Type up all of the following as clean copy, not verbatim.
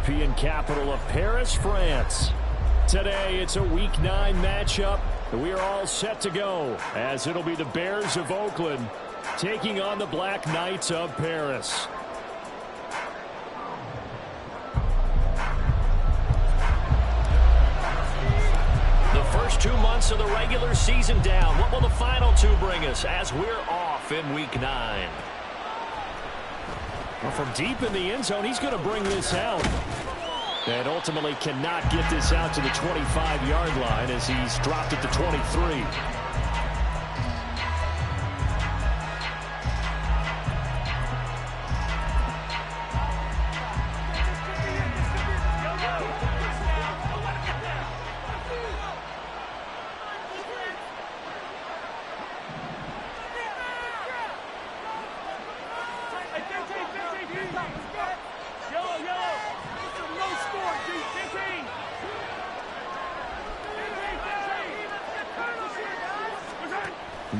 European capital of Paris, France. Today, it's a Week 9 matchup. We are all set to go, as it'll be the Bears of Oakland taking on the Black Knights of Paris. The first 2 months of the regular season down. What will the final 2 bring us as we're off in Week 9? Well, from deep in the end zone, he's going to bring this out. And ultimately cannot get this out to the 25-yard line as he's dropped it to 23.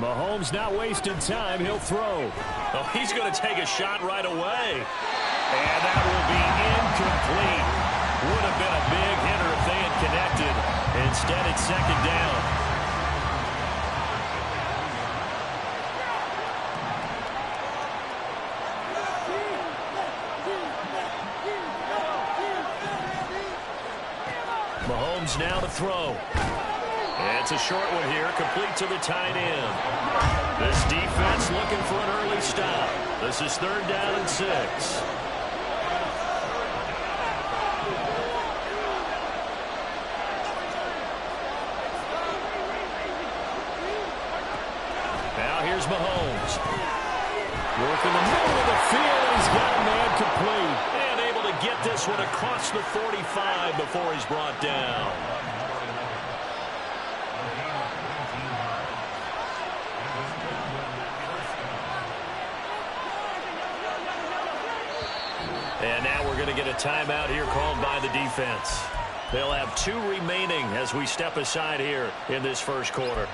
Mahomes not wasting time. He'll throw. Oh, he's going to take a shot right away. And that will be incomplete. Would have been a big hitter if they had connected. Instead, it's second down. Mahomes now to throw. It's a short one here, complete to the tight end. This defense looking for an early stop. This is 3rd down and 6. Now here's Mahomes. Working the middle of the field, he's got a man complete. And able to get this one across the 45 before he's brought down. And now we're going to get a timeout here called by the defense. They'll have 2 remaining as we step aside here in this first quarter.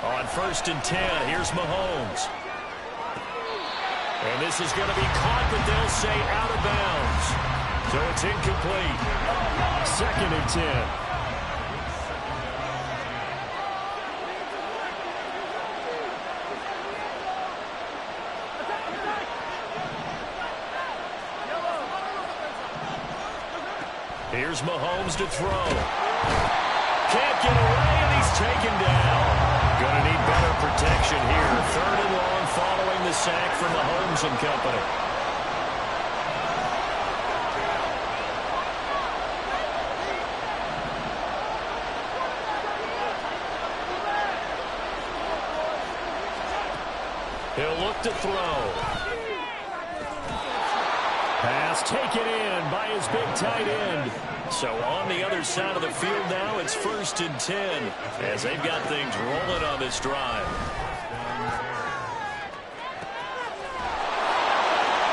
On 1st and 10, here's Mahomes. And this is going to be caught, but they'll say out of bounds. So it's incomplete. 2nd and 10. Here's Mahomes to throw. Can't get away, and he's taken down. Going to need better protection here. 3rd and long following the sack from Mahomes and company. He'll look to throw. Pass taken in by his big tight end. So on the other side of the field now, it's 1st and 10 as they've got things rolling on this drive.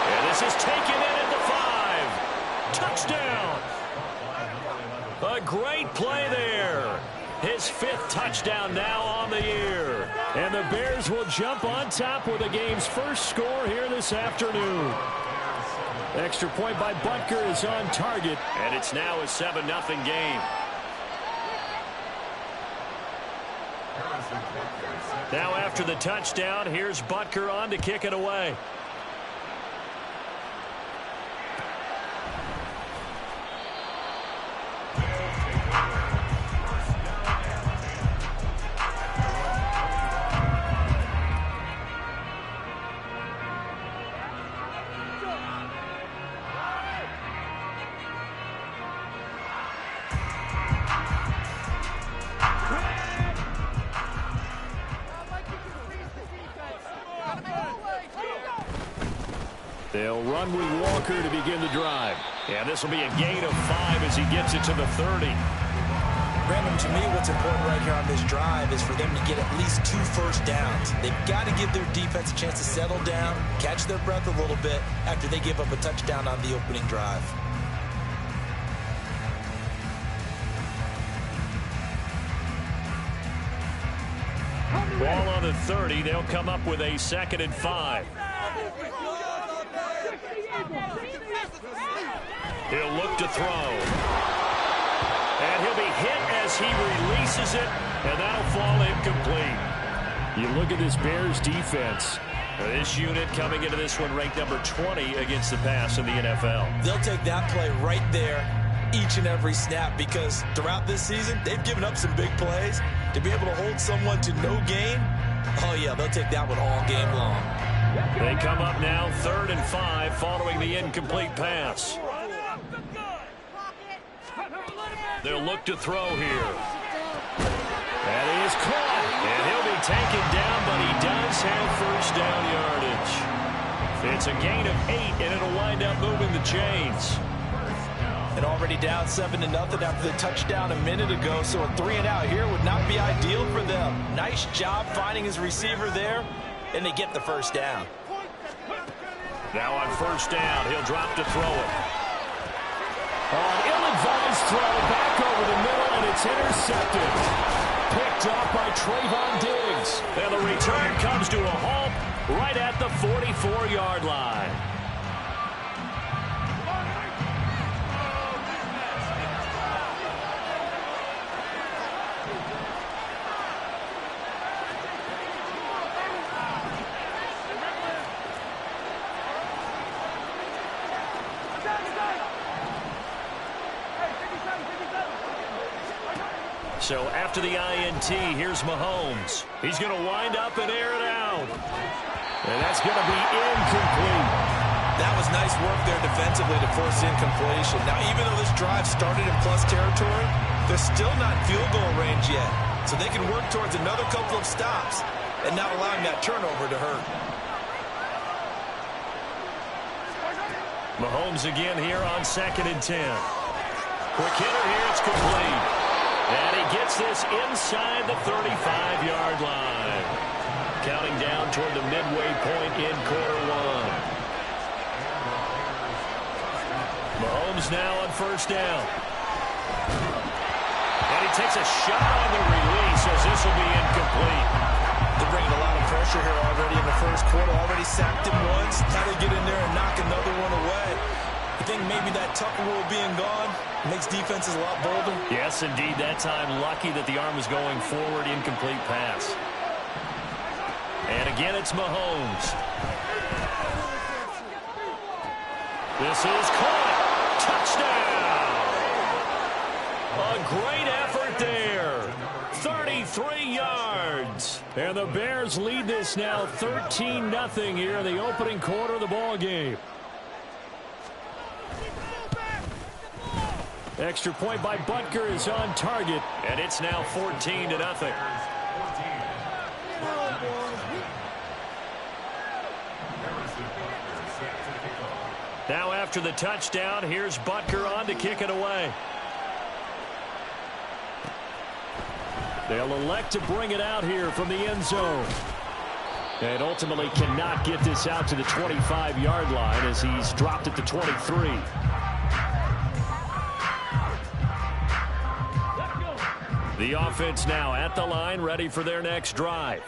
And this is taken in at the 5. Touchdown. A great play there. His 5th touchdown now on the year. And the Bears will jump on top with the game's first score here this afternoon. Extra point by Butker is on target. And it's now a 7-0 game. Now after the touchdown, here's Butker on to kick it away. They'll run with Walker to begin the drive. And this will be a gain of 5 as he gets it to the 30. Brandon, to me, what's important right here on this drive is for them to get at least 2 first downs. They've got to give their defense a chance to settle down, catch their breath a little bit after they give up a touchdown on the opening drive. Ball on the 30. They'll come up with a 2nd and 5. He'll look to throw. And he'll be hit as he releases it, and that'll fall incomplete. You look at this Bears defense. This unit coming into this one ranked number 20 against the pass in the NFL. They'll take that play right there each and every snap because throughout this season, they've given up some big plays. To be able to hold someone to no gain, oh yeah, they'll take that one all game long. They come up now 3rd and 5 following the incomplete pass. They'll look to throw here. That is caught. And he'll be taken down, but he does have first down yardage. It's a gain of 8, and it'll wind up moving the chains. And already down 7-0 after the touchdown a minute ago, so a 3-and-out here would not be ideal for them. Nice job finding his receiver there, and they get the first down. Now on first down, he'll drop to throw it. An ill-advised throw back over the middle, and it's intercepted. Picked up by Trayvon Diggs. And the return comes to a halt right at the 44-yard line. So after the INT, here's Mahomes. He's going to wind up and air it out. And that's going to be incomplete. That was nice work there defensively to force incompletion. Now, even though this drive started in plus territory, they're still not in field goal range yet. So they can work towards another couple of stops and not allowing that turnover to hurt. Mahomes again here on 2nd and 10. Quick hitter here, it's complete. And he gets this inside the 35-yard line. Counting down toward the midway point in quarter 1. Mahomes now on first down. And he takes a shot on the release as this will be incomplete. They're bringing a lot of pressure here already in the first quarter. Already sacked him once. How to get in there and knock another one away. I think maybe that Tucker rule being gone makes defenses a lot bolder. Yes, indeed. That time, lucky that the arm was going forward. Incomplete pass. And again, it's Mahomes. This is caught. Touchdown! A great effort there. 33 yards. And the Bears lead this now 13-0 here in the opening quarter of the ball game. Extra point by Butker is on target, and it's now 14-0. Now after the touchdown, here's Butker on to kick it away. They'll elect to bring it out here from the end zone. And ultimately cannot get this out to the 25-yard line as he's dropped at the 23. The offense now at the line, ready for their next drive.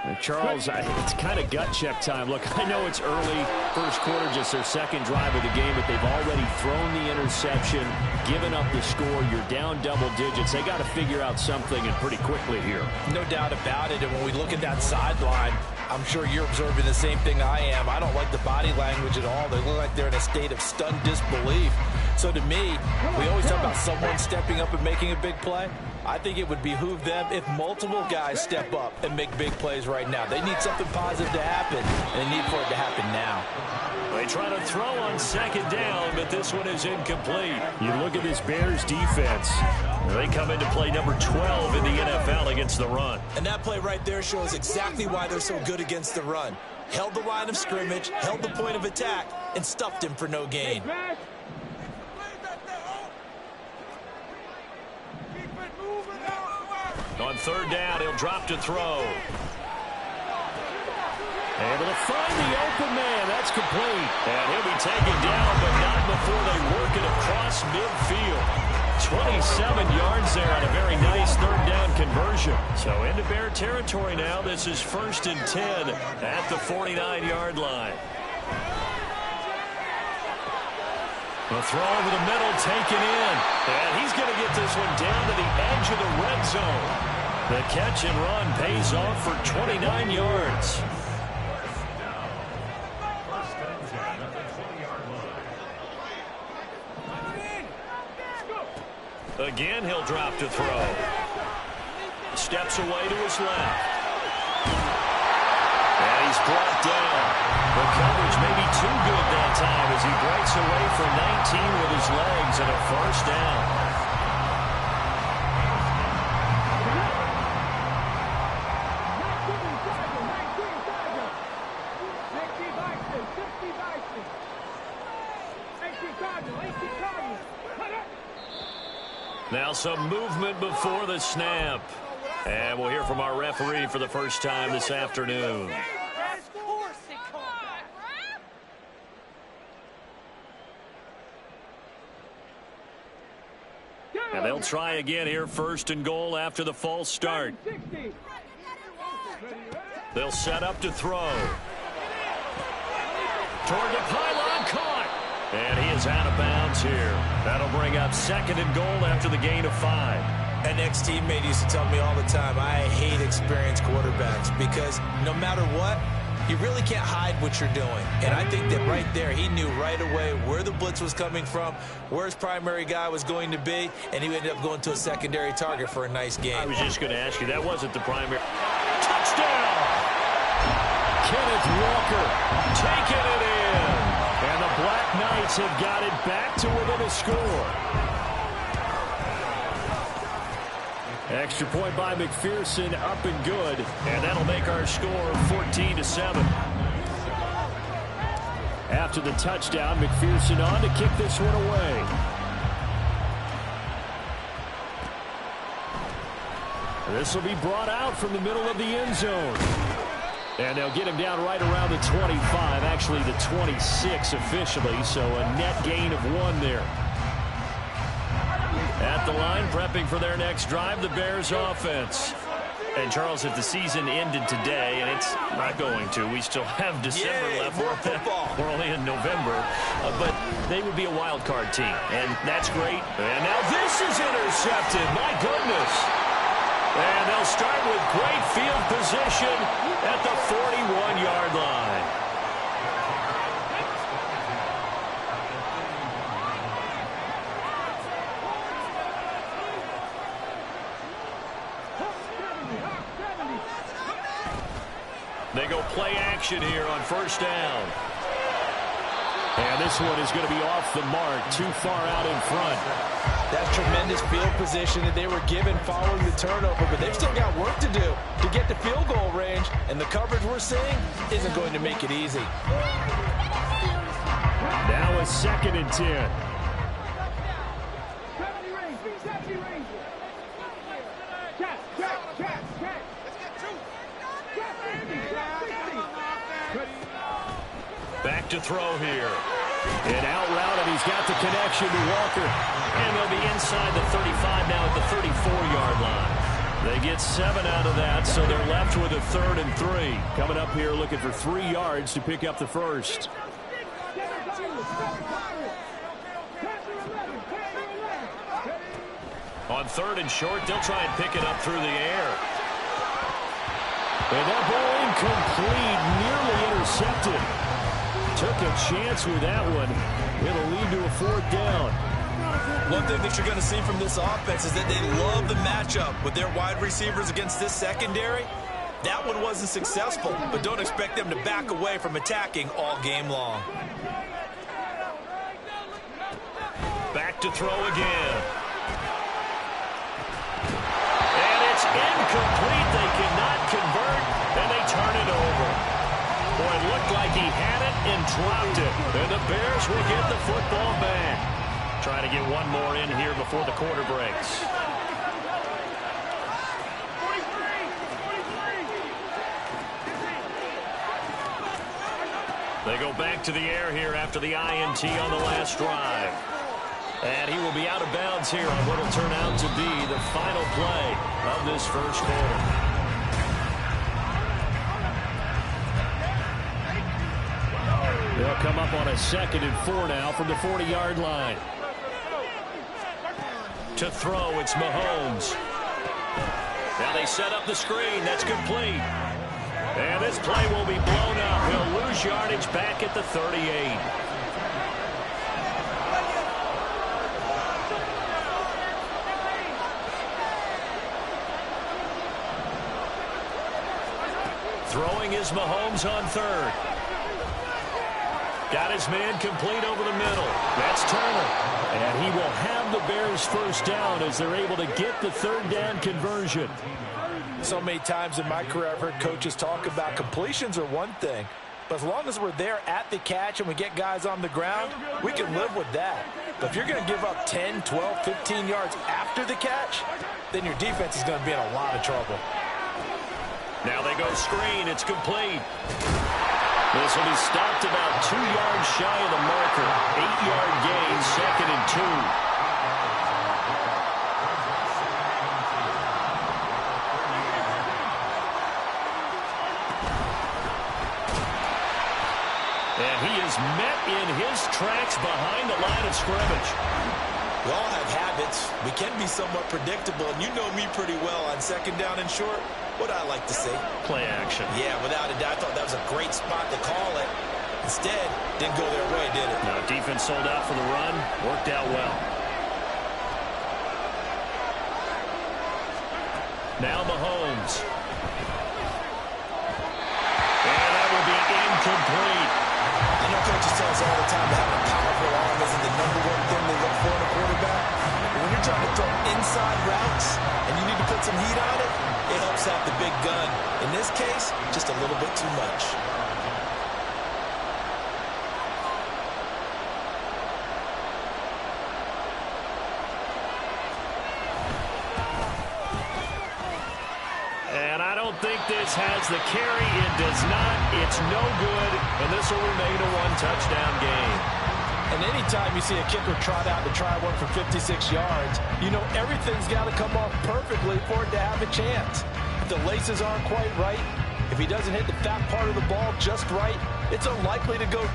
And Charles, it's kind of gut check time. Look, I know it's early, first quarter, just their second drive of the game, but they've already thrown the interception, given up the score. You're down double digits. They got to figure out something, and pretty quickly here. No doubt about it. And when we look at that sideline, I'm sure you're observing the same thing I am. I don't like the body language at all. They look like they're in a state of stunned disbelief. So to me, we always talk about someone stepping up and making a big play. I think it would behoove them if multiple guys step up and make big plays right now. They need something positive to happen, and they need for it to happen now. They try to throw on second down, but this one is incomplete. You look at this Bears defense. They come into play number 12 in the NFL against the run. And that play right there shows exactly why they're so good against the run. Held the line of scrimmage, held the point of attack, and stuffed him for no gain. On third down, he'll drop to throw. Able to find the open man. That's complete. And he'll be taken down, but not before they work it across midfield. 27 yards there on a very nice third down conversion. So into Bear territory now. This is 1st and 10 at the 49-yard line. The throw over the middle, taken in. And he's going to get this one down to the edge of the red zone. The catch and run pays off for 29 yards. Again, he'll drop to throw. Steps away to his left. And he's brought down. The coverage may be too good that time as he breaks away for 19 with his legs and a first down. Now some movement before the snap. And we'll hear from our referee for the first time this afternoon. And they'll try again here, 1st and goal after the false start. They'll set up to throw. Toward the pylon, caught. And he is out of bounds here. That'll bring up 2nd and goal after the gain of 5. An ex-teammate used to tell me all the time, I hate experienced quarterbacks because no matter what, you really can't hide what you're doing. And I think that right there, he knew right away where the blitz was coming from, where his primary guy was going to be, and he ended up going to a secondary target for a nice game. I was just going to ask you, that wasn't the primary. Touchdown! Kenneth Walker taking it in. And the Black Knights have got it back to within a score. Extra point by McPherson, up and good. And that'll make our score 14-7. After the touchdown, McPherson on to kick this one away. This will be brought out from the middle of the end zone. And they'll get him down right around the 25, actually the 26 officially, so a net gain of 1 there. At the line, prepping for their next drive, the Bears offense. And Charles, if the season ended today, and it's not going to, we still have December left. We're only in November, but they would be a wild card team, and that's great. And now this is intercepted, my goodness. And they'll start with great field position at the 41-yard line. They go play action here on 1st down. And this one is going to be off the mark, too far out in front. That's tremendous field position that they were given following the turnover, but they've still got work to do to get to field goal range, and the coverage we're seeing isn't going to make it easy. Now a 2nd and 10. Back to throw here. And out route, and he's got the connection to Walker. And they'll be inside the 35 now at the 34-yard line. They get 7 out of that, so they're left with a 3rd and 3. Coming up here looking for 3 yards to pick up the first. On 3rd and short, they'll try and pick it up through the air. And that ball incomplete, nearly intercepted. Took a chance with that one. It'll lead to a 4th down. One thing that you're going to see from this offense is that they love the matchup with their wide receivers against this secondary. That one wasn't successful, but don't expect them to back away from attacking all game long. Back to throw again. And it's incomplete. They cannot convert, and they turn it over. Boy, it looked like he had it and dropped it. And the Bears will get the football back. Trying to get one more in here before the quarter breaks. go back to the air here after the INT on the last drive. And he will be out of bounds here on what will turn out to be the final play of this first quarter. They'll come up on a 2nd and 4 now from the 40-yard line. To throw, it's Mahomes. Now they set up the screen. That's complete. And this play will be blown up. He'll lose yardage back at the 38. Throwing is Mahomes on 3rd. Got his man complete over the middle. That's Turner. And he will have the Bears first down as they're able to get the 3rd down conversion. So many times in my career I've heard coaches talk about completions are one thing, but as long as we're there at the catch and we get guys on the ground, we can live with that. But if you're going to give up 10, 12, 15 yards after the catch, then your defense is going to be in a lot of trouble. Now they go screen. It's complete. This will be stopped about 2 yards shy of the marker. 8-yard gain, 2nd and 2. And he is met in his tracks behind the line of scrimmage. We all have habits. We can be somewhat predictable, and you know me pretty well on 2nd down and short. What I like to see. Play action. Yeah, without a doubt. I thought that was a great spot to call it. Instead, didn't go their way, did it? No, defense sold out for the run. Worked out well. Now Mahomes. And that will be incomplete. I know coaches tell us all the time that having a powerful arm isn't the #1 thing they look for in a quarterback. But when you're trying to throw inside routes and you need to put some heat on it, it helps out the big gun. In this case, just a little bit too much. And I don't think this has the carry. It does not. It's no good. And this will remain a 1-touchdown game. And anytime you see a kicker trot out to try one for 56 yards, you know everything's got to come off perfectly for it to have a chance. If the laces aren't quite right, if he doesn't hit the fat part of the ball just right, it's unlikely to go.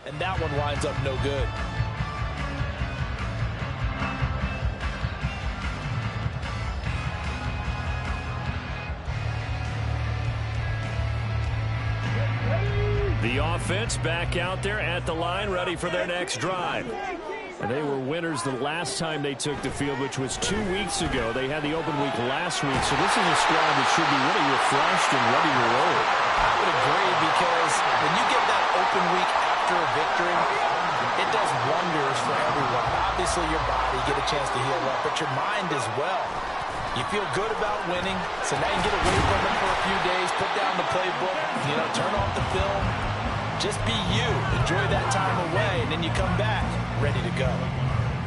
And that one winds up no good. The offense back out there at the line, ready for their next drive. And they were winners the last time they took the field, which was 2 weeks ago. They had the open week last week, so this is a squad that should be really refreshed and ready to roll. I would agree, because when you get that open week after a victory, it does wonders for everyone. Obviously, your body, get a chance to heal up, but your mind as well. You feel good about winning, so now you get away from it for a few days, put down the playbook, turn off the film. Just be you. Enjoy that time away, and then you come back ready to go.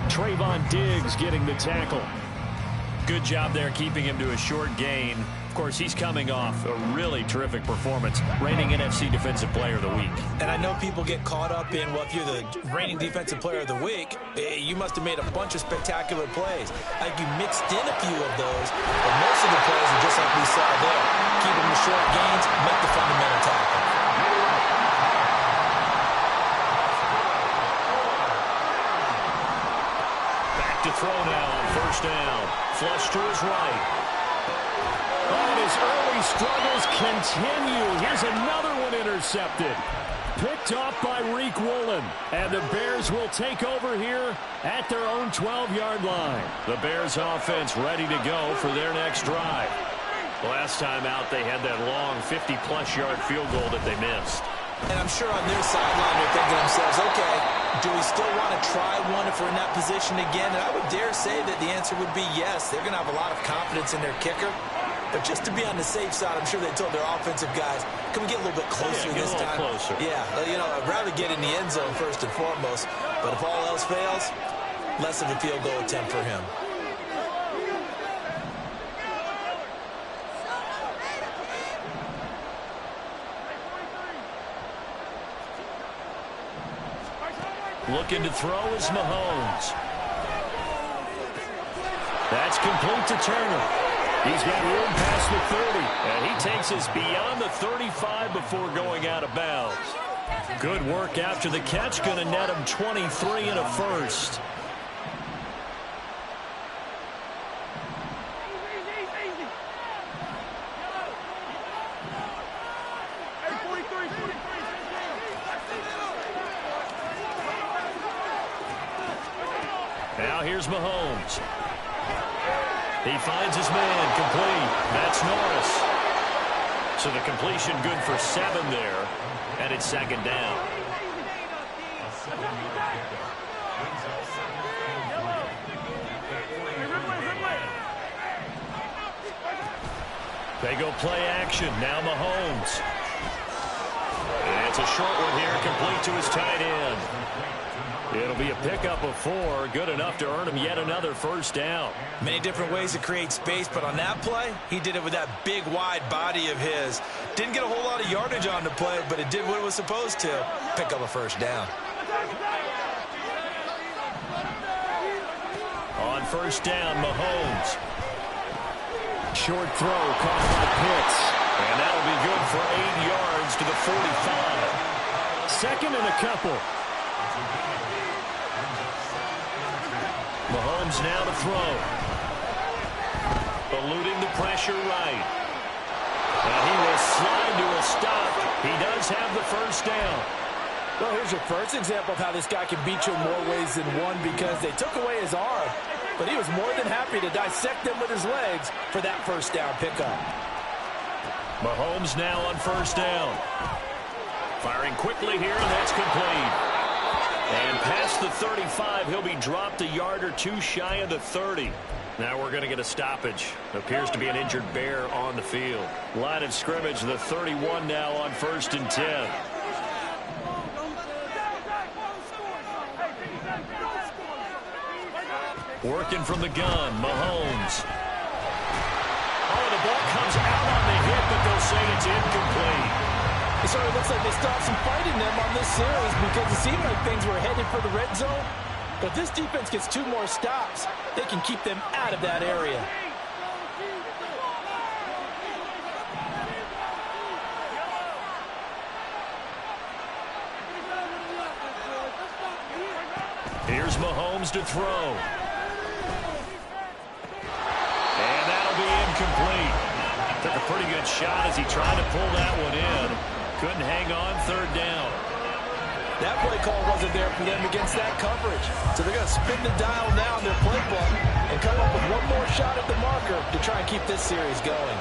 Trayvon Diggs getting the tackle. Good job there keeping him to a short gain. Of course, he's coming off a really terrific performance, reigning NFC Defensive Player of the Week. And I know people get caught up in, well, if you're the reigning Defensive Player of the Week, you must have made a bunch of spectacular plays. I think you mixed in a few of those, but most of the plays are just like we saw there. Keep them to short gains, make the fundamental tackle. Back to throw now on 1st down. Flush to his right. And his early struggles continue. Here's another one intercepted. Picked off by Reek Woolen. And the Bears will take over here at their own 12-yard line. The Bears offense ready to go for their next drive. Last time out, they had that long 50-plus yard field goal that they missed. And I'm sure on their sideline they're thinking to themselves, okay, do we still want to try one if we're in that position again? And I would dare say that the answer would be yes. They're going to have a lot of confidence in their kicker. But just to be on the safe side, I'm sure they told their offensive guys, can we get a little bit closer this time? Closer. Yeah, you know, I'd rather get in the end zone first and foremost. But if all else fails, less of a field goal attempt for him. Looking to throw is Mahomes. That's complete to Turner. He's got room past the 30, and he takes us beyond the 35 before going out of bounds. Good work after the catch, going to net him 23 and a first. Now here's Mahomes. He finds his man, complete. That's Norris. So the completion good for 7 there, and it's second down. They go play action. Now Mahomes. And it's a short one here, complete to his tight end. It'll be a pickup of 4, good enough to earn him yet another first down. Many different ways to create space, but on that play, he did it with that big, wide body of his. Didn't get a whole lot of yardage on the play, but it did what it was supposed to, pick up a first down. On first down, Mahomes. Short throw caught by Pitts. And that'll be good for 8 yards to the 45. Second and a couple. Mahomes now to throw. Eluding the pressure right. And he will slide to a stop. He does have the first down. Well, here's your first example of how this guy can beat you in more ways than one, because they took away his arm, but he was more than happy to dissect them with his legs for that first down pickup. Mahomes now on first down. Firing quickly here, and that's complete. And past the 35, he'll be dropped a yard or 2 shy of the 30. Now we're going to get a stoppage. Appears to be an injured Bear on the field. Line of scrimmage, the 31 now on first and 10. Working from the gun, Mahomes. Oh, the ball comes out on the hit, but they'll say it's incomplete. It sort of looks like they stopped some fight in them on this series, because it seemed like things were headed for the red zone. But if this defense gets 2 more stops, they can keep them out of that area. Here's Mahomes to throw. And that'll be incomplete. Took a pretty good shot as he tried to pull that one in. Couldn't hang on, third down. That play call wasn't there for them against that coverage. So they're going to spin the dial now in their playbook and come up with one more shot at the marker to try and keep this series going.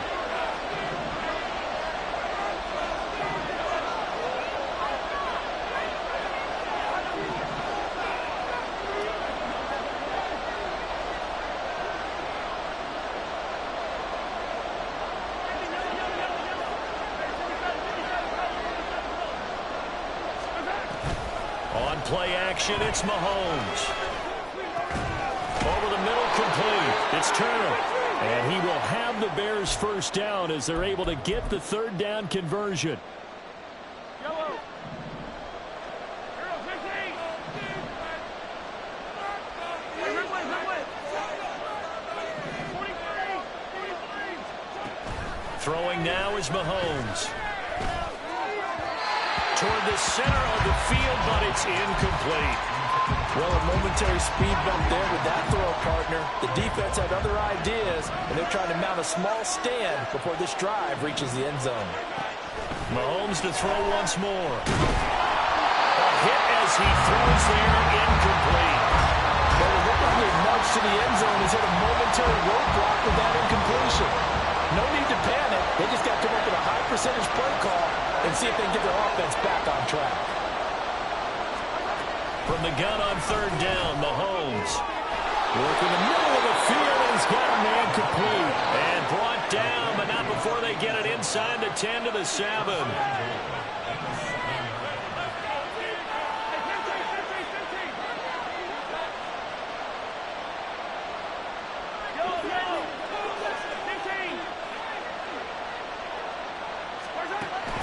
On play action, it's Mahomes. Over the middle, complete. It's Turner. And he will have the Bears first down as they're able to get the third down conversion. Throwing now is Mahomes. Toward the center of the field, but it's incomplete. Well, a momentary speed bump there with that throw, partner. The defense had other ideas, and they're trying to mount a small stand before this drive reaches the end zone. Mahomes to throw once more. A hit as he throws there, incomplete. Well, it looked like a nudge to the end zone has hit a momentary roadblock with that incompletion. No need to panic. They just got to come up with a high percentage play call and see if they can get their offense back on track. From the gun on third down, Mahomes. Working the middle of the field, and he's got a man complete. And brought down, but not before they get it inside the 10 to the 7.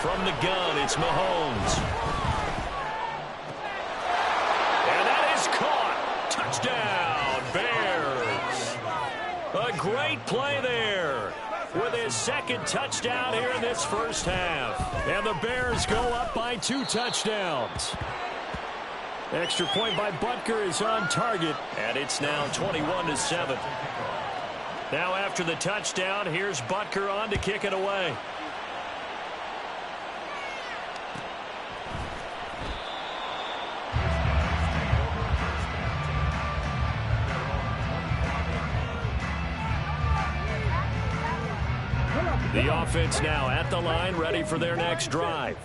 From the gun, it's Mahomes. And that is caught. Touchdown, Bears. A great play there with his second touchdown here in this first half. And the Bears go up by 2 touchdowns. Extra point by Butker is on target, and it's now 21-7. Now after the touchdown, here's Butker on to kick it away. The offense now at the line, ready for their next drive.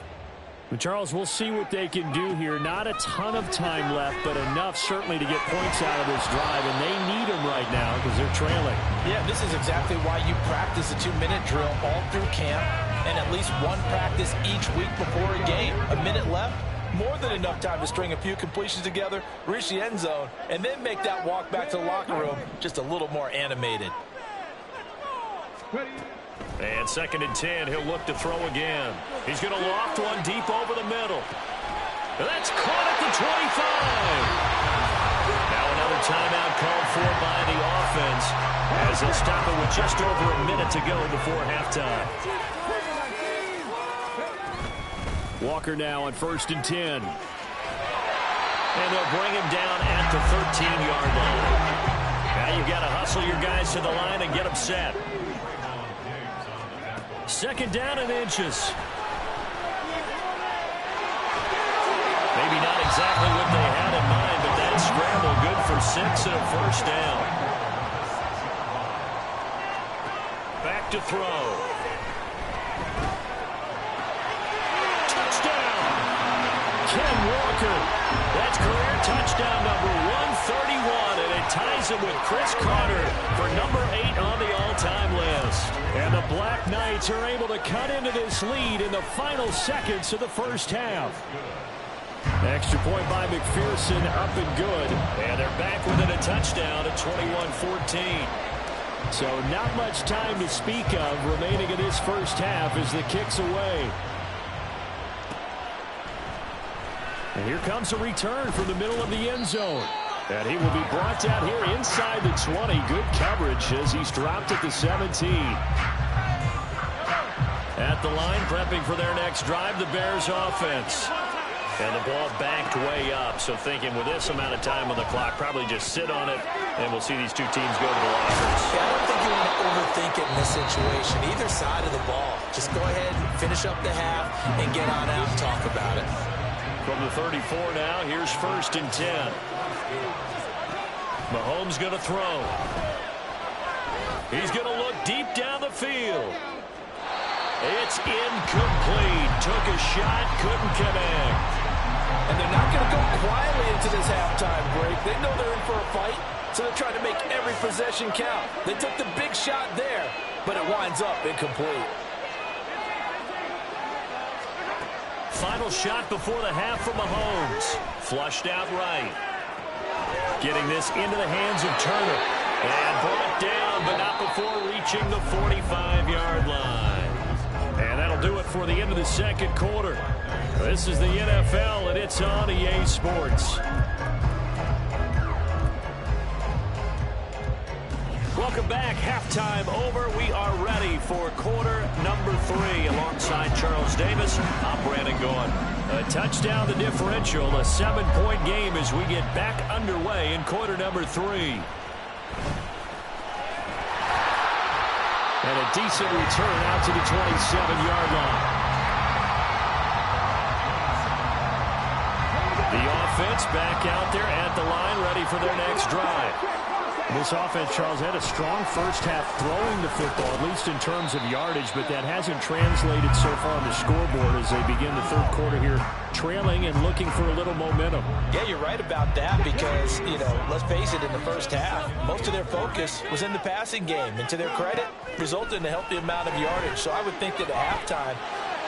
Charles, we'll see what they can do here. Not a ton of time left, but enough certainly to get points out of this drive, and they need them right now because they're trailing. Yeah, this is exactly why you practice a 2-minute drill all through camp and at least one practice each week before a game. A minute left, more than enough time to string a few completions together, reach the end zone, and then make that walk back to the locker room just a little more animated. And 2nd and 10, he'll look to throw again. He's going to loft one deep over the middle. And that's caught at the 25. Now another timeout called for by the offense as they'll stop it with just over a minute to go before halftime. Walker now on 1st and 10. And they'll bring him down at the 13-yard line. Now you've got to hustle your guys to the line and get them set. 2nd down and inches. Maybe not exactly what they had in mind, but that scramble good for 6 and a first down. Back to throw. Touchdown! Ken Walker. That's career touchdown number 131, and it ties him with Chris Carter for number 8 on the all-time list. And the Black Knights are able to cut into this lead in the final seconds of the first half. Extra point by McPherson, up and good. And they're back within a touchdown at 21-14. So not much time to speak of remaining in this first half as the kick's away. And here comes a return from the middle of the end zone. And he will be brought down here inside the 20. Good coverage as he's dropped at the 17. At the line, prepping for their next drive, the Bears offense. And the ball backed way up. So thinking with this amount of time on the clock, probably just sit on it, and we'll see these two teams go to the lockers. Yeah, I don't think you want to overthink it in this situation. Either side of the ball. Just go ahead and finish up the half and get on out and talk about it. From the 34 now, here's 1st and 10. Mahomes going to throw. He's going to look deep down the field. It's incomplete. Took a shot, couldn't connect. And they're not going to go quietly into this halftime break. They know they're in for a fight, so they're trying to make every possession count. They took the big shot there, but it winds up incomplete. Final shot before the half from Mahomes. Flushed out right. Getting this into the hands of Turner. And brought down, but not before reaching the 45-yard line. And that'll do it for the end of the second quarter. This is the NFL, and it's on EA Sports. Welcome back. Halftime over. We are ready for quarter number 3. Alongside Charles Davis, I'm Brandon Gaughan. A touchdown, the differential. A 7-point game as we get back underway in quarter number 3. And a decent return out to the 27-yard line. The offense back out there at the line, ready for their next drive. This offense, Charles, had a strong first half throwing the football, at least in terms of yardage, but that hasn't translated so far on the scoreboard as they begin the third quarter here, trailing and looking for a little momentum. Yeah, you're right about that because, let's face it, in the first half, most of their focus was in the passing game. And to their credit, resulted in a healthy amount of yardage. So I would think that at halftime,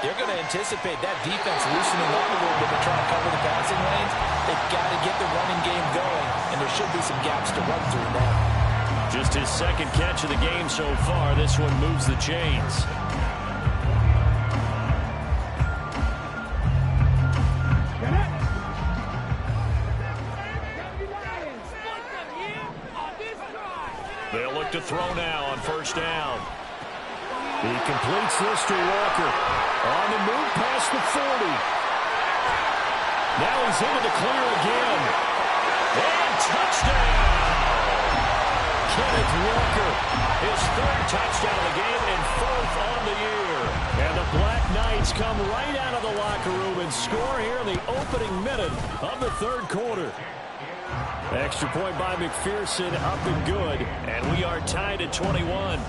they're going to anticipate that defense loosening up a little bit to try to cover the passing lanes. They've got to get the running game going, and there should be some gaps to run through now. Just his second catch of the game so far. This one moves the chains. They'll look to throw now on first down. He completes this to Walker. On the move past the 40. Now he's into the clear again. And touchdown! Kenneth Walker, his third touchdown of the game and fourth on the year. And the Black Knights come right out of the locker room and score here in the opening minute of the third quarter. Extra point by McPherson, up and good. And we are tied at 21.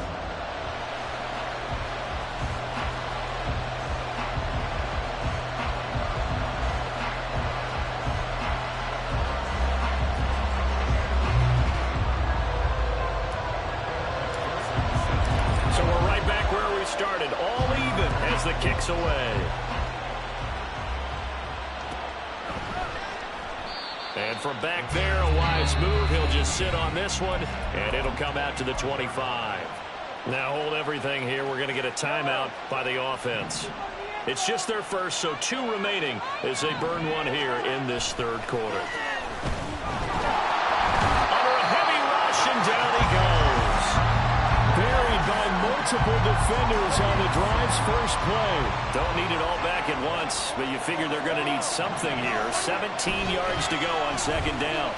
Started all even as the kick's away. And from back there, a wise move. He'll just sit on this one, and it'll come out to the 25. Now hold everything here. We're going to get a timeout by the offense. It's just their first, so 2 remaining as they burn one here in this third quarter. Under a heavy rush, and down he goes. Buried by multiple defenders on the drive's first play. Don't need it all back at once, but you figure they're going to need something here. 17 yards to go on second down.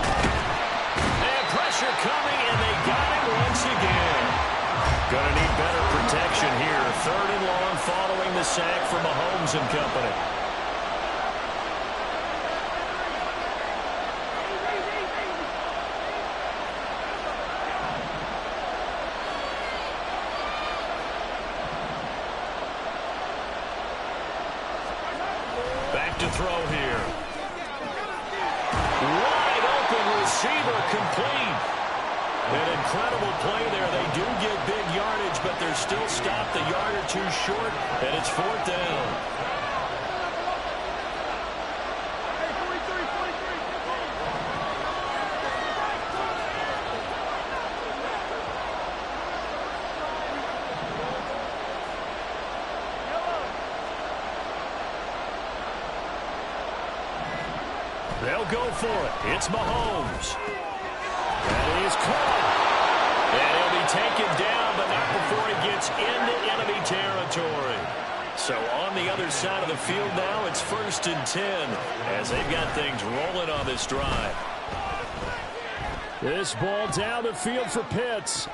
And pressure coming, and they got him once again. Going to need better protection here. Third and long following the sack from Mahomes and company. To throw here. Wide open receiver complete. An incredible play there. They do get big yardage, but they're still stopped a yard or 2 short, and it's fourth down. They'll go for it. It's Mahomes. That is caught. And he'll be taken down, but not before he gets into enemy territory. So on the other side of the field now, it's 1st and 10 as they've got things rolling on this drive. This ball down the field for Pitts.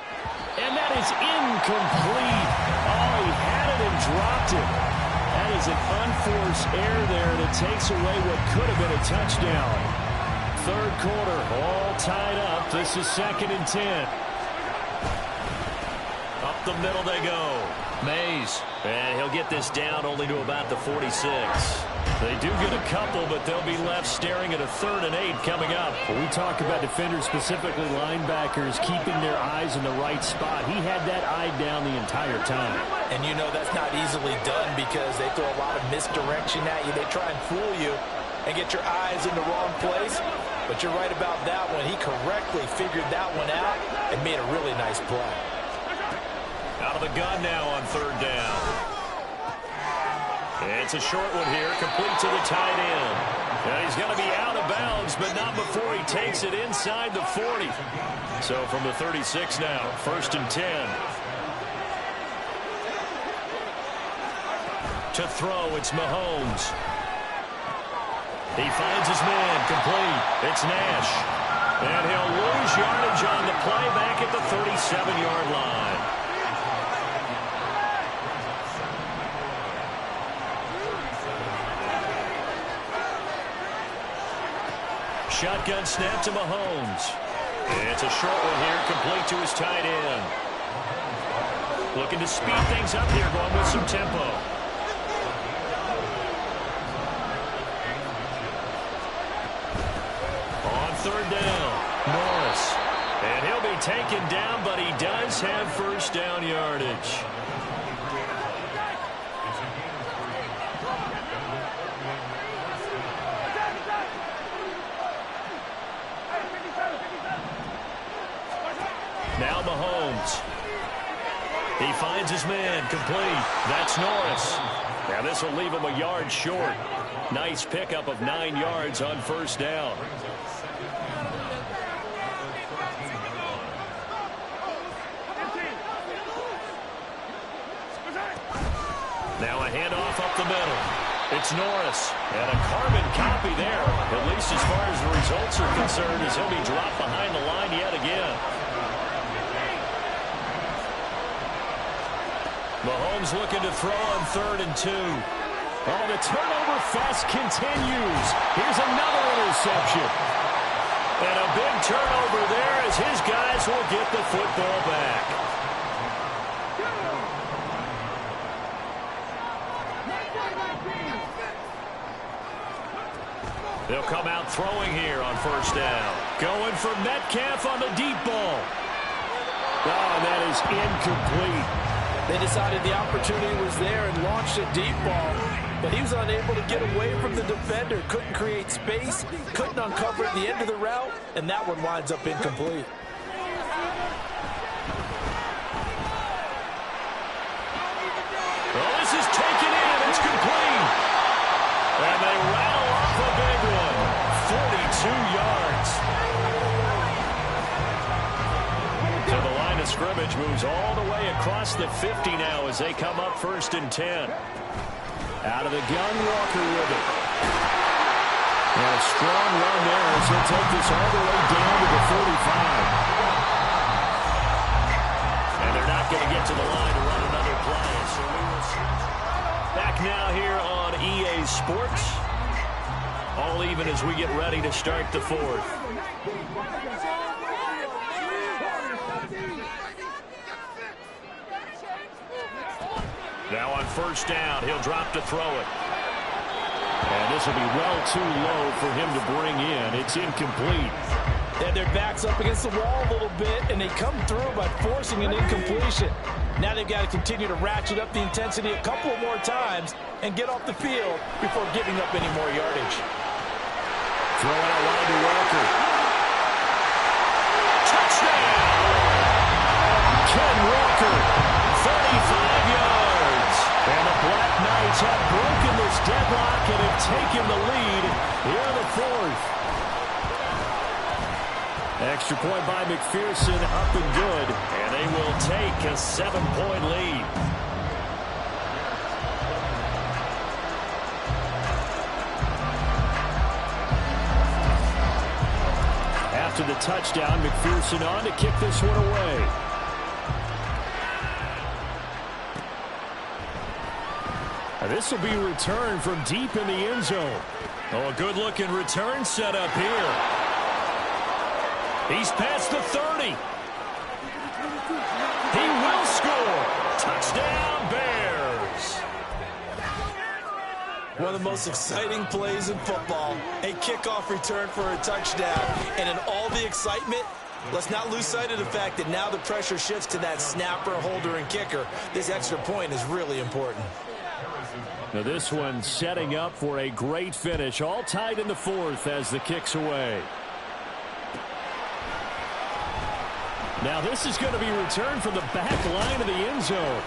And that is incomplete. Oh, he had it and dropped it. That is an unforced error there that takes away what could have been a touchdown. Third quarter, all tied up. This is 2nd and 10. Up the middle they go. Mays. And he'll get this down only to about the 46. They do get a couple, but they'll be left staring at a 3rd and 8 coming up. We talk about defenders, specifically linebackers, keeping their eyes in the right spot. He had that eye down the entire time. And that's not easily done because they throw a lot of misdirection at you. They try and fool you and get your eyes in the wrong place. But you're right about that one. He correctly figured that one out and made a really nice play. Out of the gun now on 3rd down. It's a short one here, complete to the tight end. And he's going to be out of bounds, but not before he takes it inside the 40. So from the 36 now, 1st and 10. To throw, it's Mahomes. He finds his man, complete. It's Nash. And he'll lose yardage on the play back at the 37-yard line. Shotgun snap to Mahomes. It's a short one here, complete to his tight end. Looking to speed things up here, going with some tempo. On third down, Norris. And he'll be taken down, but he does have first down yardage. Now Mahomes. He finds his man, complete. That's Norris. Now this will leave him a yard short. Nice pickup of 9 yards on first down. Now a handoff up the middle. It's Norris. And a carbon copy there, at least as far as the results are concerned, as he'll be dropped behind the line yet again. Mahomes looking to throw on 3rd and 2. Oh, the turnover fest continues. Here's another interception. And a big turnover there as his guys will get the football back. They'll come out throwing here on first down. Going for Metcalf on the deep ball. Oh, that is incomplete. They decided the opportunity was there and launched a deep ball, but he was unable to get away from the defender. Couldn't create space, couldn't uncover at the end of the route, and that one winds up incomplete. Well, this is taken in. It's complete. And they rattle off a big one. 42 yards. So the line of scrimmage moves all the way across the 50 now as they come up 1st and 10. Out of the gun, Walker with it. And a strong run there as he'll take this all the way down to the 45. And they're not going to get to the line to run another play. So we will see. Back now here on EA Sports. All even as we get ready to start the 4th. Now on first down, he'll drop to throw it. And this will be well too low for him to bring in. It's incomplete. And their back's up against the wall a little bit, and they come through by forcing an incompletion. Now they've got to continue to ratchet up the intensity a couple more times and get off the field before giving up any more yardage. Throw out wide to Walker. Touchdown! Ken Walker, 35 yards. And the Black Knights have broken this deadlock and have taken the lead here in the 4th. Extra point by McPherson, up and good. And they will take a 7-point lead. After the touchdown, McPherson on to kick this one away. And this will be returned from deep in the end zone. Oh, a good-looking return set up here. He's past the 30. He will score. Touchdown, Bears. One of the most exciting plays in football, a kickoff return for a touchdown. And in all the excitement, let's not lose sight of the fact that now the pressure shifts to that snapper, holder, and kicker. This extra point is really important. Now this one setting up for a great finish. All tied in the 4th as the kick's away. Now this is going to be returned from the back line of the end zone.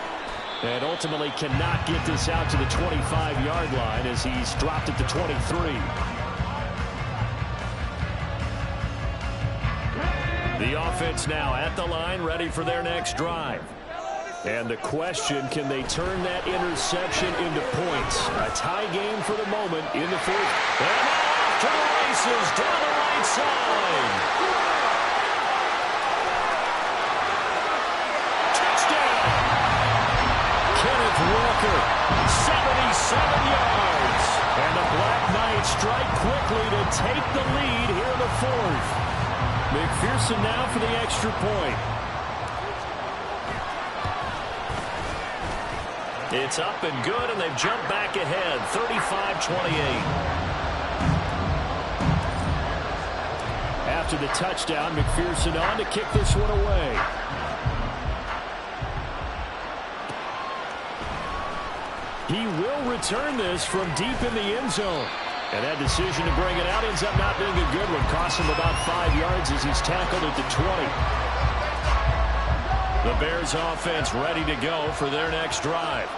And ultimately cannot get this out to the 25-yard line as he's dropped at the 23. The offense now at the line, ready for their next drive. And the question, can they turn that interception into points? A tie game for the moment in the 4th. And now off to the races down the right side. Touchdown! Kenneth Walker, 77 yards. And the Black Knights strike quickly to take the lead here in the 4th. McPherson now for the extra point. It's up and good, and they've jumped back ahead, 35-28. After the touchdown, McPherson on to kick this one away. He will return this from deep in the end zone. And that decision to bring it out ends up not being a good one. Costs him about 5 yards as he's tackled at the 20. The Bears offense ready to go for their next drive.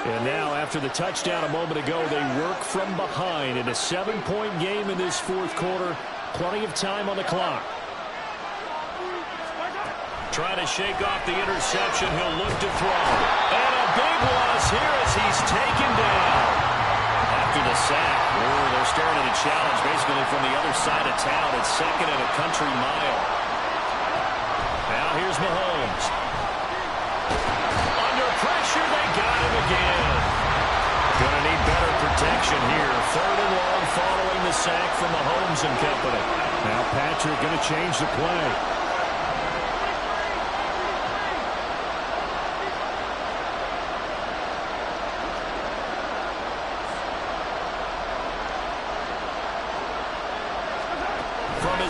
And now, after the touchdown a moment ago, they work from behind in a 7-point game in this fourth quarter. Plenty of time on the clock. Trying to shake off the interception. He'll look to throw. And a big loss here as he's taken down. After the sack, they're staring at a challenge basically from the other side of town. It's second and a country mile. Now here's Mahomes. Under pressure, they got him again. Going to need better protection here. Third and long following the sack from Mahomes and company. Now Patrick going to change the play.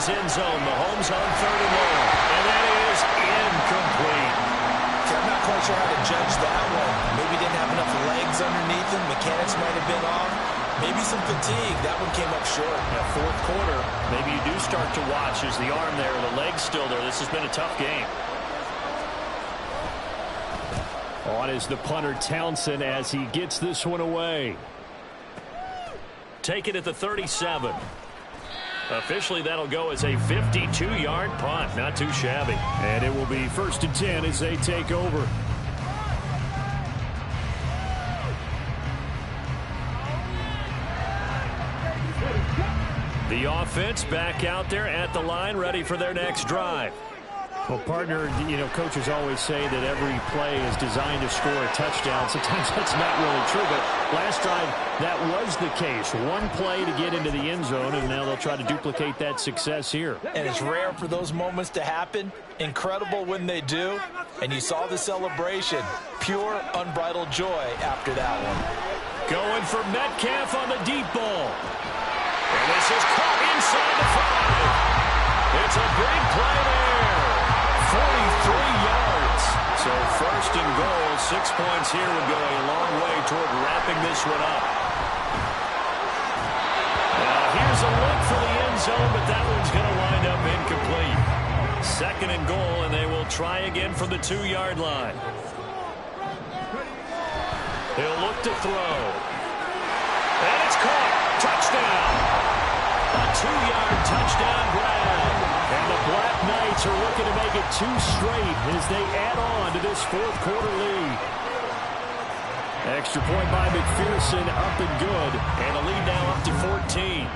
End zone. Mahomes on third and long. And that is incomplete. I'm not quite sure how to judge that one. Maybe didn't have enough legs underneath him. Mechanics might have been off. Maybe some fatigue. That one came up short. Yeah, fourth quarter, maybe you do start to watch. Is the arm there, the leg's still there. This has been a tough game. On is the punter Townsend as he gets this one away. Take it at the 37. Officially, that'll go as a 52-yard punt. Not too shabby. And it will be 1st and 10 as they take over. The offense back out there at the line, ready for their next drive. Well, partner, coaches always say that every play is designed to score a touchdown. Sometimes that's not really true, but last drive, that was the case. One play to get into the end zone, and now they'll try to duplicate that success here. And it's rare for those moments to happen. Incredible when they do. And you saw the celebration. Pure, unbridled joy after that one. Going for Metcalf on the deep ball. And this is caught inside the 5. It's a big play there. 43 yards. So 1st and goal, 6 points here would go a long way toward wrapping this one up. Now here's a look for the end zone, but that one's going to wind up incomplete. 2nd and goal, and they will try again from the 2-yard line. He'll look to throw. And it's caught. Touchdown. A 2-yard touchdown grab. And the Black Knights are looking to make it 2 straight as they add on to this fourth quarter lead. Extra point by McPherson, up and good. And the lead now up to 14.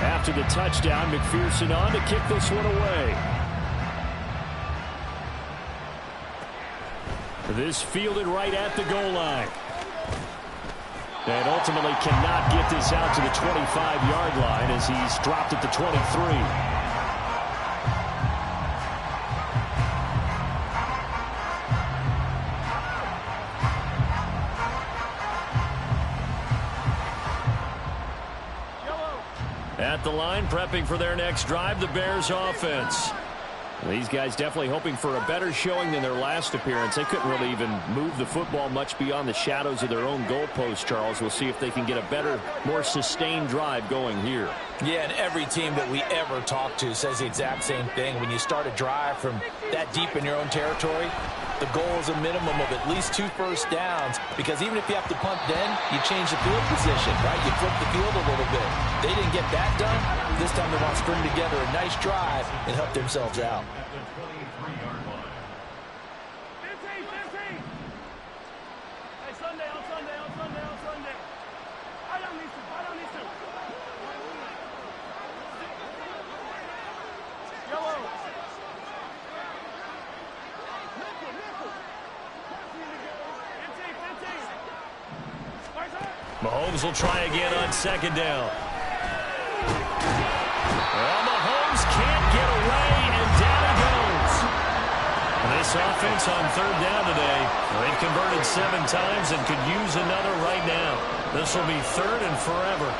After the touchdown, McPherson on to kick this one away. This fielded right at the goal line. And ultimately cannot get this out to the 25-yard line as he's dropped at the 23. At the line, prepping for their next drive, the Bears offense. These guys definitely hoping for a better showing than their last appearance. They couldn't really even move the football much beyond the shadows of their own goalpost, Charles. We'll see if they can get a better, more sustained drive going here. Yeah, and every team that we ever talk to says the exact same thing. When you start a drive from that deep in your own territory, the goal is a minimum of at least 2 first downs, because even if you have to punt then, you change the field position, right? You flip the field a little bit. They didn't get that done. This time they want to string together a nice drive and help themselves out. Mahomes will try again on second down. Well, Mahomes can't get away, and down he goes. This offense on third down today, they've converted 7 times and could use another right now. This will be third and forever.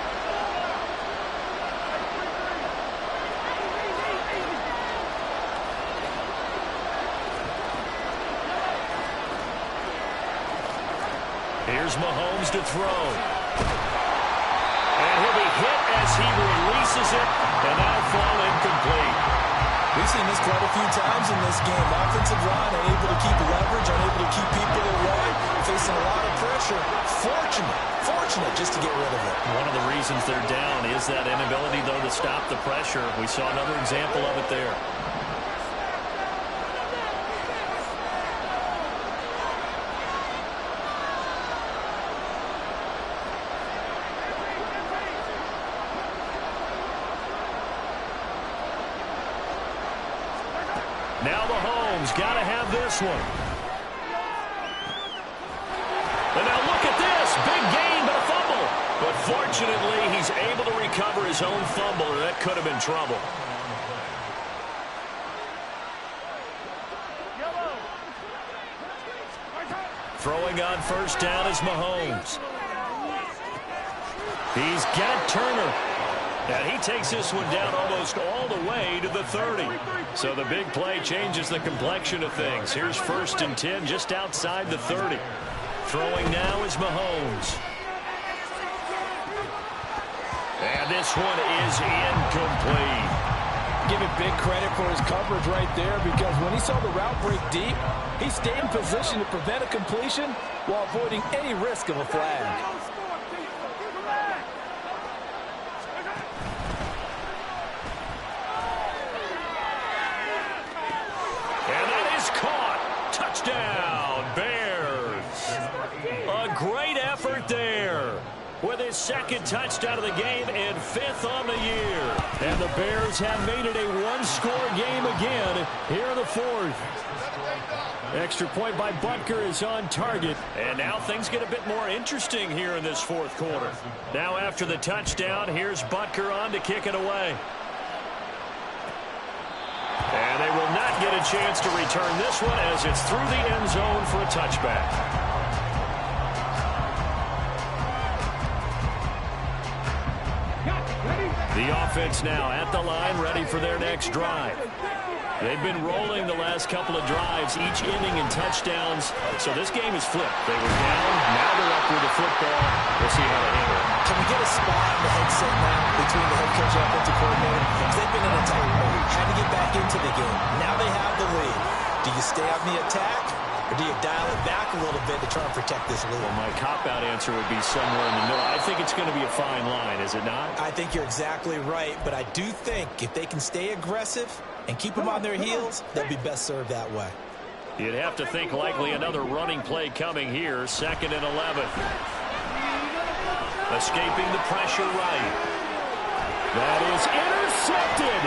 Here's Mahomes to throw. And he'll be hit as he releases it, and that'll fall incomplete. We've seen this quite a few times in this game. Offensive line unable to keep leverage, unable to keep people away, facing a lot of pressure. Fortunate just to get rid of it. One of the reasons they're down is that inability, though, to stop the pressure. We saw another example of it there. Now Mahomes got to have this one. And now look at this. Big gain, but a fumble. But fortunately, he's able to recover his own fumble, or that could have been trouble. Throwing on first down is Mahomes. He's got Turner. And he takes this one down almost all the way to the 30. So the big play changes the complexion of things. Here's 1st and 10 just outside the 30. Throwing now is Mahomes. And this one is incomplete. Give him big credit for his coverage right there, because when he saw the route break deep, he stayed in position to prevent a completion while avoiding any risk of a flag. Touchdown, Bears. A great effort there with his 2nd touchdown of the game and 5th on the year. And the Bears have made it a one-score game again here in the 4th. Extra point by Butker is on target. And now things get a bit more interesting here in this 4th quarter. Now after the touchdown, here's Butker on to kick it away. And they will not get a chance to return this one as it's through the end zone for a touchback. The offense now at the line, ready for their next drive. They've been rolling the last couple of drives, each inning in touchdowns. So this game is flipped. They were down, now they're up with the football. We'll see how they handle it. Can we get a spot in the headset now between the head coach and offensive coordinator? Because they've been in attack mode, trying to get back into the game. Now they have the lead. Do you stay on the attack, or do you dial it back a little bit to try and protect this lead? Well, my cop-out answer would be somewhere in the middle. I think it's going to be a fine line, is it not? I think you're exactly right, but I do think if they can stay aggressive and keep them on their heels, they'll be best served that way. You'd have to think likely another running play coming here, 2nd and 11. Escaping the pressure right. That is intercepted.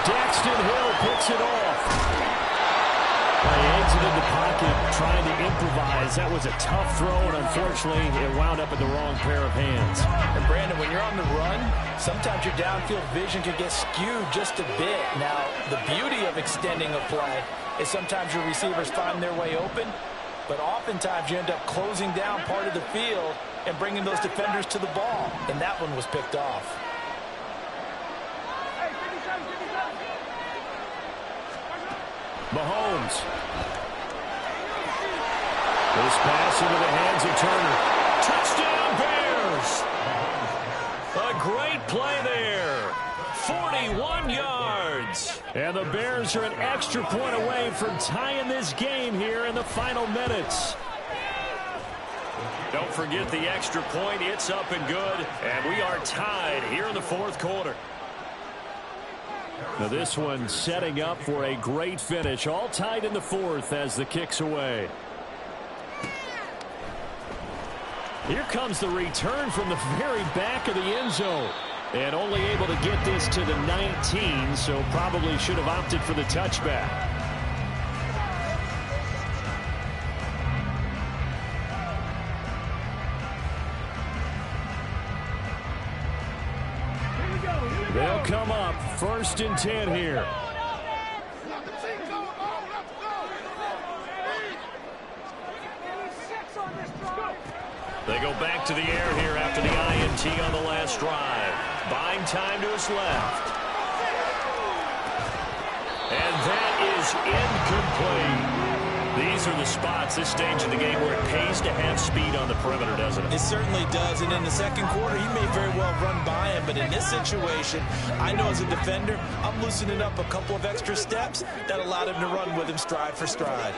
Daxton Hill picks it off. He exited the pocket trying to improvise. That was a tough throw, and unfortunately, it wound up in the wrong pair of hands. And Brandon, when you're on the run, sometimes your downfield vision can get skewed just a bit. Now, the beauty of extending a play is sometimes your receivers find their way open, but oftentimes you end up closing down part of the field and bringing those defenders to the ball, and that one was picked off. Mahomes. This pass into the hands of Turner. Touchdown, Bears! A great play there. 41 yards. And the Bears are an extra point away from tying this game here in the final minutes. Don't forget the extra point. It's up and good. And we are tied here in the 4th quarter. Now this one setting up for a great finish. All tied in the 4th as the kick's away. Here comes the return from the very back of the end zone. And only able to get this to the 19, so probably should have opted for the touchback. They'll come up 1st and 10 here. They go back to the air here after the INT on the last drive. Buying time to his left. And that is incomplete. These are the spots, this stage of the game, where it pays to have speed on the perimeter, doesn't it? It certainly does, and in the second quarter, he may very well run by him, but in this situation, I know as a defender, I'm loosening up a couple of extra steps that allowed him to run with him stride for stride.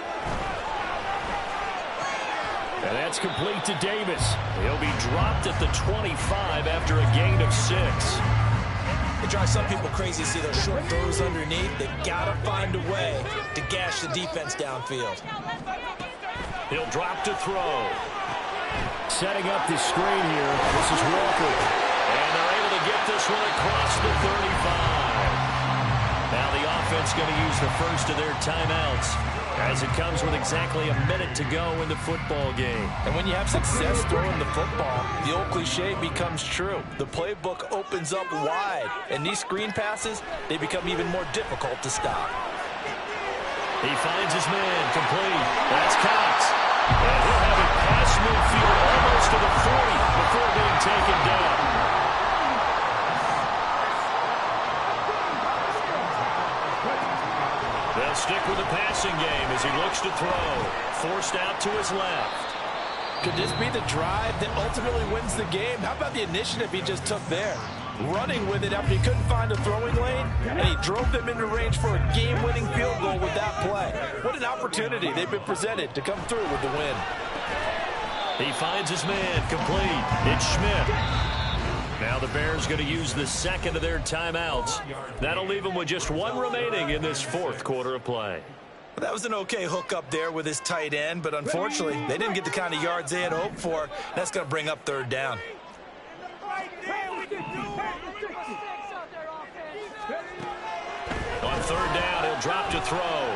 And that's complete to Davis. He'll be dropped at the 25 after a gain of 6. It drives some people crazy to see those short throws underneath. They've got to find a way to gash the defense downfield. He'll drop to throw. Setting up the screen here. This is Walker. And they're able to get this one across the 35. Now the offense going to use the first of their timeouts, as it comes with exactly a minute to go in the football game. And when you have success throwing the football, the old cliche becomes true. The playbook opens up wide, and these screen passes, they become even more difficult to stop. He finds his man, complete. That's Cox. And he'll have it past midfield almost to the 40 before being taken down. They'll stick with the passing game as he looks to throw. Forced out to his left. Could this be the drive that ultimately wins the game? How about the initiative he just took there? Running with it after he couldn't find a throwing lane, and he drove them into range for a game-winning field goal with that play. What an opportunity they've been presented to come through with the win. He finds his man, complete. It's Schmidt. Now the Bears going to use the second of their timeouts. That'll leave them with just one remaining in this fourth quarter of play. Well, that was an okay hook up there with his tight end, but unfortunately, they didn't get the kind of yards they had hoped for. That's going to bring up third down. On third down, he'll drop to throw.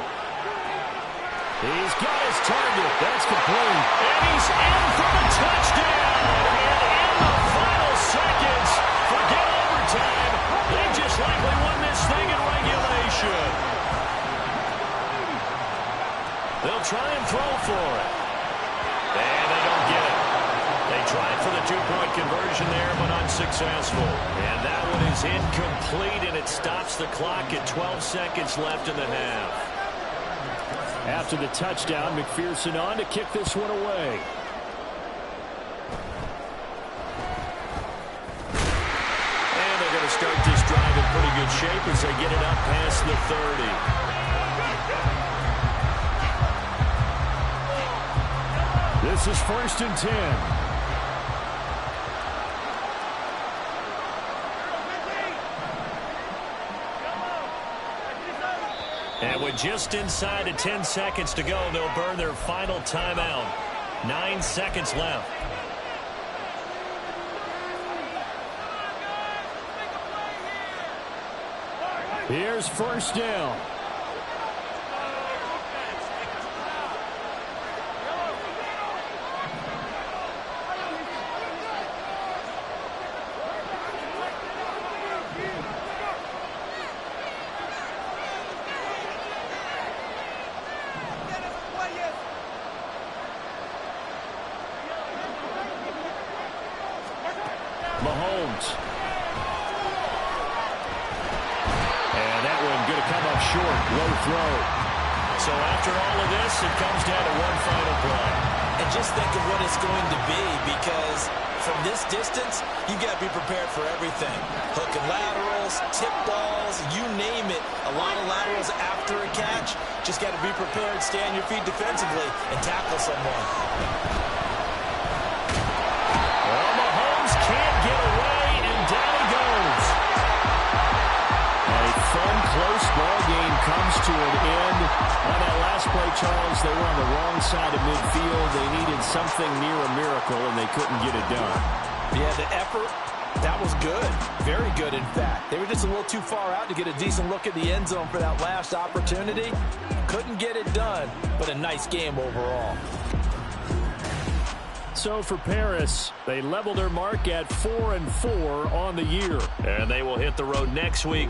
He's got his target. That's complete. And he's in for the touchdown. And in the final seconds, forget overtime. They just likely won this thing in regulation. They'll try and throw for it. And they don't get it. They tried for the two-point conversion there, but unsuccessful. And that one is incomplete, and it stops the clock at 12 seconds left in the half. After the touchdown, McPherson on to kick this one away. And they're going to start this drive in pretty good shape as they get it up past the 30. This is 1st and 10. And with just inside of 10 seconds to go, they'll burn their final timeout. 9 seconds left. Here's 1st down. Mahomes. And that one going to come up short. Low throw. So after all of this, it comes down to one final play. And just think of what it's going to be, because from this distance, you got to be prepared for everything. Hook and laterals, tip balls, you name it. A lot of laterals after a catch. Just got to be prepared, stay on your feet defensively, and tackle someone. Close ball game comes to an end. On that last play, Charles, they were on the wrong side of midfield. They needed something near a miracle, and they couldn't get it done. Yeah, the effort, that was good. Very good, in fact. They were just a little too far out to get a decent look at the end zone for that last opportunity. Couldn't get it done, but a nice game overall. so for Paris. They level their mark at 4-4 on the year. And they will hit the road next week